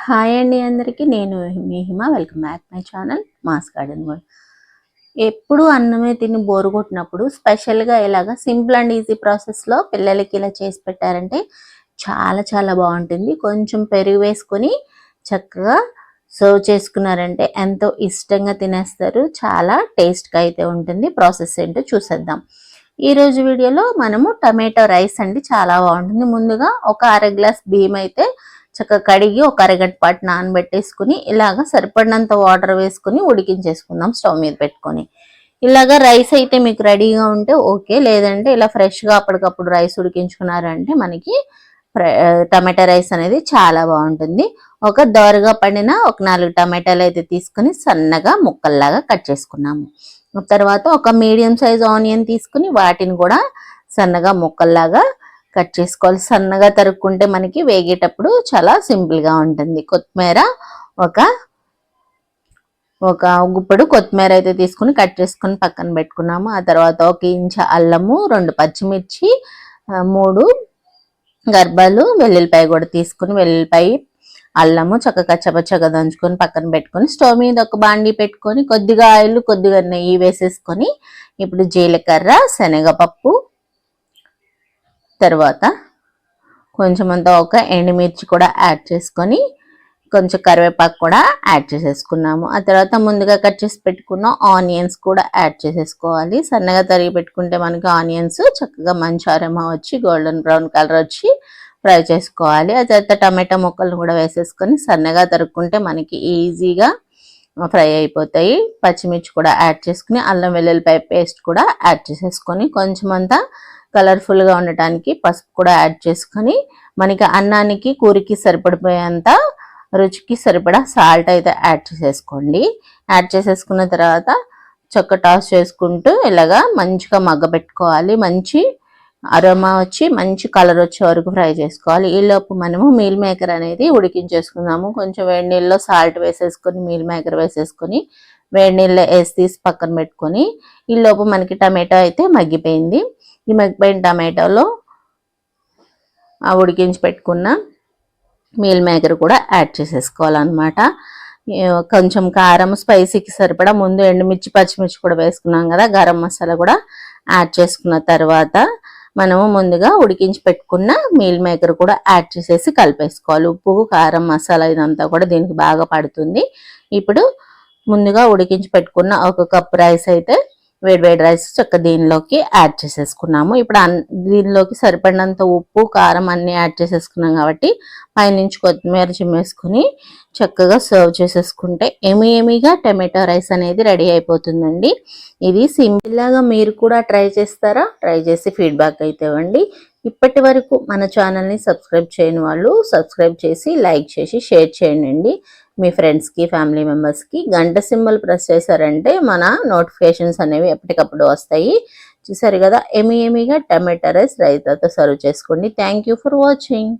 Hi అండి అందరికీ. నేను మీ Hima. Welcome back my channel mass garden world. ఎప్పుడు అన్నమే తిని బోర్ కొట్టినప్పుడు స్పెషల్గా ఇలాగా సింపుల్ అండ్ ఈజీ ప్రాసెస్లో పిల్లలకి ఇలా చేసి పెట్టారంటే చాలా చాలా బాగుంటుంది. కొంచెం పెరుగు వేసుకొని చక్కగా సర్వ్ చేసుకున్నారంటే ఎంతో ఇష్టంగా తినేస్తారు. చాలా టేస్ట్గా అయితే ఉంటుంది. ప్రాసెస్ ఏంటో చూసేద్దాం. ఈరోజు వీడియోలో మనము టమాటో రైస్ అండి, చాలా బాగుంటుంది. ముందుగా ఒక అర గ్లాస్ బియ్యం అయితే చక్కగా కడిగి ఒక అరగంట పాటు నానబెట్టేసుకుని ఇలాగ సరిపడినంత వాటర్ వేసుకుని ఉడికించేసుకుందాం స్టవ్ మీద పెట్టుకొని. ఇలాగ రైస్ అయితే మీకు రెడీగా ఉంటే ఓకే, లేదంటే ఇలా ఫ్రెష్గా అప్పటికప్పుడు రైస్ ఉడికించుకున్నారంటే మనకి టమాటా రైస్ అనేది చాలా బాగుంటుంది. ఒక దోరగా పండిన ఒక 4 టమాటాలు అయితే తీసుకుని సన్నగా ముక్కల్లాగా కట్ చేసుకున్నాము. తర్వాత ఒక మీడియం సైజ్ ఆనియన్ తీసుకుని వాటిని కూడా సన్నగా ముక్కల్లాగా కట్ చేసుకోవాలి. సన్నగా తరుక్కుంటే మనకి వేగేటప్పుడు చాలా సింపుల్గా ఉంటుంది. కొత్తిమీర ఒక గుప్పడు కొత్తిమీర అయితే తీసుకుని కట్ చేసుకుని పక్కన పెట్టుకున్నాము. ఆ తర్వాత 1 ఇంచ్ అల్లము, 2 పచ్చిమిర్చి, 3 గర్భాలు వెల్లుల్లిపాయ కూడా తీసుకుని వెల్లుల్లిపాయ అల్లము చక్కగా కచ్చపచ్చగా దంచుకొని పక్కన పెట్టుకొని స్టవ్ మీద ఒక బాండీ పెట్టుకొని కొద్దిగా ఆయిల్ కొద్దిగా నెయ్యి వేసేసుకొని ఇప్పుడు జీలకర్ర, శనగపప్పు, తర్వాత కొంచెం అంతా ఒక ఎండుమిర్చి కూడా యాడ్ చేసుకొని కొంచెం కరివేపాకు కూడా యాడ్ చేసేసుకున్నాము. ఆ తర్వాత ముందుగా కట్ చేసి పెట్టుకున్న ఆనియన్స్ కూడా యాడ్ చేసేసుకోవాలి. సన్నగా తరిగి పెట్టుకుంటే మనకి ఆనియన్స్ చక్కగా మంచి అరోమా వచ్చి గోల్డెన్ బ్రౌన్ కలర్ వచ్చి ఫ్రై చేసుకోవాలి. ఆ తర్వాత టమాటా ముక్కలను కూడా వేసేసుకొని సన్నగా తరుక్కుంటే మనకి ఈజీగా ఫ్రై అయిపోతాయి. పచ్చిమిర్చి కూడా యాడ్ చేసుకుని అల్లం వెల్లుల్లిపాయ పేస్ట్ కూడా యాడ్ చేసేసుకొని కొంచెం అంతా కలర్ఫుల్గా ఉండటానికి పసుపు కూడా యాడ్ చేసుకొని మనకి అన్నానికి కూరకి సరిపడిపోయేంత రుచికి సరిపడా సాల్ట్ అయితే యాడ్ చేసేసుకోండి. యాడ్ చేసేసుకున్న తర్వాత చక్క టాస్ చేసుకుంటూ ఇలాగా మంచిగా మగ్గబెట్టుకోవాలి. మంచి అరోమా వచ్చి మంచి కలర్ వచ్చే వరకు ఫ్రై చేసుకోవాలి. ఈలోపు మనము మీల్ మేకర్ అనేది ఉడికించేసుకుందాము. కొంచెం వేడి నీళ్ళలో సాల్ట్ వేసేసుకొని మీల్ మేకర్ వేసేసుకొని వేడి నీళ్ళలో వేసి తీసి పక్కన పెట్టుకొని ఈలోపు మనకి టమాటో అయితే మగ్గిపోయింది. ఈ మగ్గిపోయిన టమాటోలో ఆ ఉడికించి పెట్టుకున్న మీల్ మేకర్ కూడా యాడ్ చేసేసుకోవాలన్నమాట. కొంచెం కారం స్పైసీకి సరిపడా ముందు ఎండుమిర్చి పచ్చిమిర్చి కూడా వేసుకున్నాం కదా, గరం మసాలా కూడా యాడ్ చేసుకున్న తర్వాత మనము ముందుగా ఉడికించి పెట్టుకున్న మీల్ మేకర్ కూడా యాడ్ చేసేసి కలిపేసుకోవాలి. ఉప్పు, కారం, మసాలా ఇదంతా కూడా దీనికి బాగా పడుతుంది. ఇప్పుడు ముందుగా ఉడికించి పెట్టుకున్న 1 కప్ రైస్ అయితే వేడి రైస్ చక్క దీనిలోకి యాడ్ చేసేసుకున్నాము. ఇప్పుడు దీనిలోకి సరిపడినంత ఉప్పు, కారం అన్నీ యాడ్ చేసేసుకున్నాం కాబట్టి పైనుంచి కొత్తిమీర చిమ్మేసుకుని చక్కగా సర్వ్ చేసేసుకుంటే ఎమీగా టమాటో రైస్ అనేది రెడీ అయిపోతుందండి. ఇది సింపుల్గా మీరు కూడా ట్రై చేస్తారా? ట్రై చేసి ఫీడ్బ్యాక్ అయితే ఇవ్వండి. ఇప్పటి వరకు మన ఛానల్ని సబ్స్క్రైబ్ చేయని వాళ్ళు సబ్స్క్రైబ్ చేసి లైక్ చేసి షేర్ చేయండి. మీ ఫ్రెండ్స్కి, ఫ్యామిలీ మెంబర్స్కి గంట సింబల్ ప్రెస్ చేశారంటే మన నోటిఫికేషన్స్ అనేవి ఎప్పటికప్పుడు వస్తాయి. చూసారు కదా, ఎమీగా టమాటో రైస్ రైతాతో సర్వ్ చేసుకోండి. Thank you for watching.